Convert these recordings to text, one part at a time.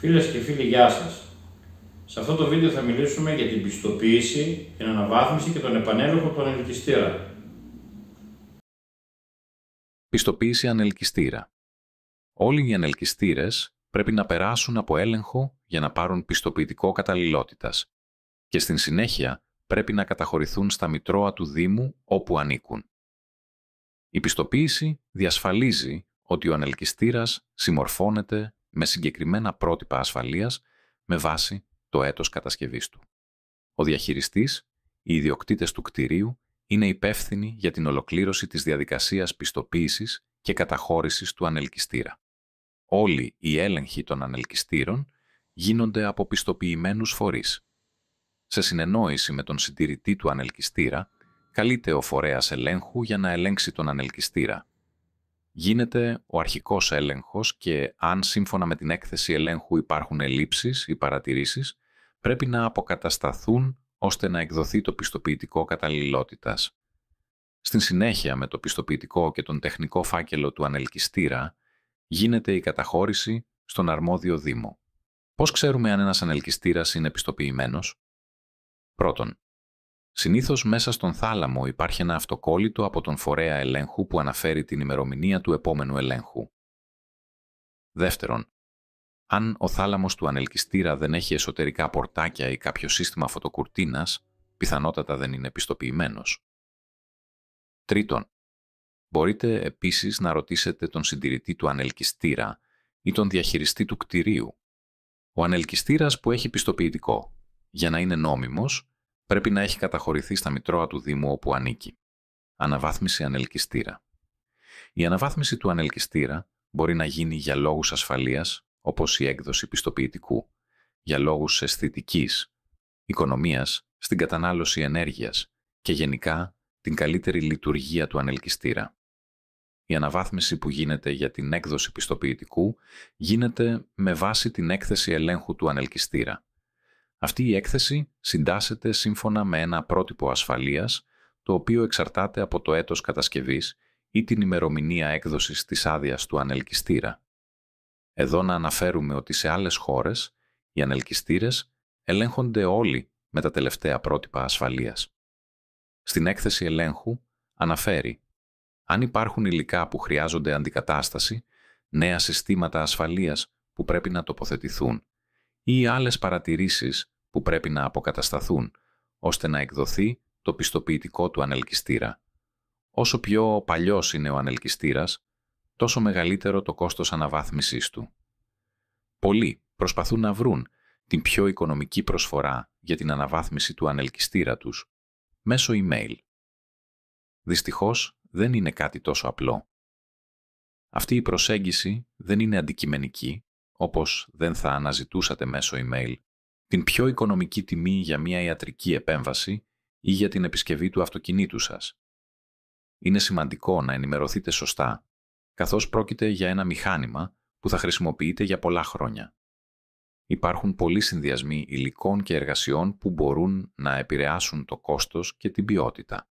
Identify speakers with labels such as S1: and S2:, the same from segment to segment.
S1: Φίλες και φίλοι, γεια σας. Σε αυτό το βίντεο θα μιλήσουμε για την πιστοποίηση, την αναβάθμιση και τον επανέλεγχο του ανελκυστήρα.
S2: Πιστοποίηση ανελκυστήρα. Όλοι οι ανελκυστήρες πρέπει να περάσουν από έλεγχο για να πάρουν πιστοποιητικό καταλληλότητας και στην συνέχεια πρέπει να καταχωρηθούν στα μητρώα του Δήμου όπου ανήκουν. Η πιστοποίηση διασφαλίζει ότι ο ανελκυστήρας συμμορφώνεται με συγκεκριμένα πρότυπα ασφαλείας με βάση το έτος κατασκευής του. Ο διαχειριστής, οι ιδιοκτήτες του κτηρίου, είναι υπεύθυνοι για την ολοκλήρωση της διαδικασίας πιστοποίησης και καταχώρησης του ανελκυστήρα. Όλοι οι έλεγχοι των ανελκυστήρων γίνονται από πιστοποιημένους φορείς. Σε συνεννόηση με τον συντηρητή του ανελκυστήρα, καλείται ο φορέας ελέγχου για να ελέγξει τον ανελκυστήρα. Γίνεται ο αρχικός έλεγχος και αν σύμφωνα με την έκθεση ελέγχου υπάρχουν ελλείψεις ή παρατηρήσεις, πρέπει να αποκατασταθούν ώστε να εκδοθεί το πιστοποιητικό καταλληλότητας. Στην συνέχεια με το πιστοποιητικό και τον τεχνικό φάκελο του ανελκυστήρα, γίνεται η καταχώρηση στον αρμόδιο Δήμο. Πώς ξέρουμε αν ένας ανελκυστήρας είναι πιστοποιημένος? Πρώτον, συνήθως μέσα στον θάλαμο υπάρχει ένα αυτοκόλλητο από τον φορέα ελέγχου που αναφέρει την ημερομηνία του επόμενου ελέγχου. Δεύτερον, αν ο θάλαμος του ανελκυστήρα δεν έχει εσωτερικά πορτάκια ή κάποιο σύστημα φωτοκουρτίνας, πιθανότατα δεν είναι πιστοποιημένος. Τρίτον, μπορείτε επίσης να ρωτήσετε τον συντηρητή του ανελκυστήρα ή τον διαχειριστή του κτηρίου. Ο ανελκυστήρας που έχει πιστοποιητικό, για να είναι νόμιμος, πρέπει να έχει καταχωρηθεί στα μητρώα του Δήμου όπου ανήκει. Αναβάθμιση ανελκυστήρα. Η αναβάθμιση του ανελκυστήρα μπορεί να γίνει για λόγους ασφαλείας, όπως η έκδοση πιστοποιητικού, για λόγους αισθητικής, οικονομίας, στην κατανάλωση ενέργειας και γενικά την καλύτερη λειτουργία του ανελκυστήρα. Η αναβάθμιση που γίνεται για την έκδοση πιστοποιητικού γίνεται με βάση την έκθεση ελέγχου του ανελκυστήρα. Αυτή η έκθεση συντάσσεται σύμφωνα με ένα πρότυπο ασφαλείας, το οποίο εξαρτάται από το έτος κατασκευής ή την ημερομηνία έκδοσης της άδειας του ανελκυστήρα. Εδώ να αναφέρουμε ότι σε άλλες χώρες οι ανελκυστήρες ελέγχονται όλοι με τα τελευταία πρότυπα ασφαλείας. Στην έκθεση ελέγχου αναφέρει αν υπάρχουν υλικά που χρειάζονται αντικατάσταση, νέα συστήματα ασφαλείας που πρέπει να τοποθετηθούν ή άλλες παρατηρήσεις που πρέπει να αποκατασταθούν, ώστε να εκδοθεί το πιστοποιητικό του ανελκυστήρα. Όσο πιο παλιός είναι ο ανελκυστήρας, τόσο μεγαλύτερο το κόστος αναβάθμισης του. Πολλοί προσπαθούν να βρουν την πιο οικονομική προσφορά για την αναβάθμιση του ανελκυστήρα τους μέσω email. Δυστυχώς δεν είναι κάτι τόσο απλό. Αυτή η προσέγγιση δεν είναι αντικειμενική, όπως δεν θα αναζητούσατε μέσω email την πιο οικονομική τιμή για μια ιατρική επέμβαση ή για την επισκευή του αυτοκινήτου σας. Είναι σημαντικό να ενημερωθείτε σωστά, καθώς πρόκειται για ένα μηχάνημα που θα χρησιμοποιείτε για πολλά χρόνια. Υπάρχουν πολλοί συνδυασμοί υλικών και εργασιών που μπορούν να επηρεάσουν το κόστος και την ποιότητα.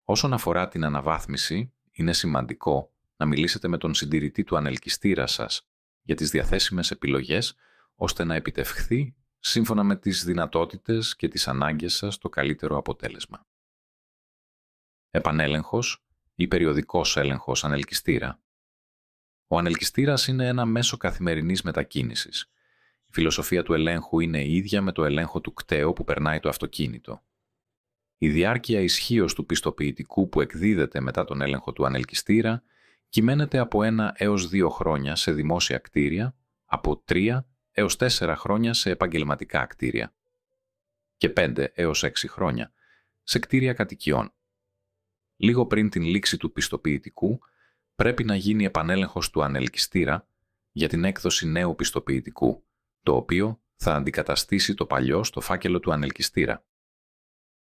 S2: Όσον αφορά την αναβάθμιση, είναι σημαντικό να μιλήσετε με τον συντηρητή του ανελκυστήρα σας για τις διαθέσιμες επιλογές, ώστε να επιτευχθεί σύμφωνα με τις δυνατότητες και τις ανάγκες σας το καλύτερο αποτέλεσμα. Επανέλεγχος ή περιοδικός έλεγχος ανελκυστήρα. Ο ανελκυστήρας είναι ένα μέσο καθημερινής μετακίνησης. Η φιλοσοφία του ελέγχου είναι η ίδια με το ελέγχο του κταίου που περνάει το αυτοκίνητο. Η διάρκεια ισχύως του πιστοποιητικού που εκδίδεται μετά τον έλεγχο του ανελκυστήρα κυμαίνεται από 1 έως 2 χρόνια σε δημόσια κτίρια, από 3 έως 4 χρόνια σε επαγγελματικά κτίρια και 5 έως 6 χρόνια σε κτίρια κατοικιών. Λίγο πριν την λήξη του πιστοποιητικού, πρέπει να γίνει επανέλεγχος του ανελκυστήρα για την έκδοση νέου πιστοποιητικού, το οποίο θα αντικαταστήσει το παλιό στο φάκελο του ανελκυστήρα.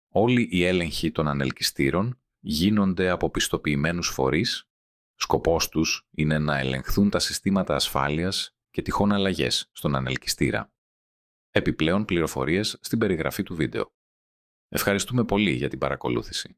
S2: Όλοι οι έλεγχοι των ανελκυστήρων γίνονται από πιστοποιημένους φορείς. Σκοπός τους είναι να ελεγχθούν τα συστήματα ασφάλειας και τυχόν αλλαγές στον ανελκυστήρα. Επιπλέον πληροφορίες στην περιγραφή του βίντεο. Ευχαριστούμε πολύ για την παρακολούθηση.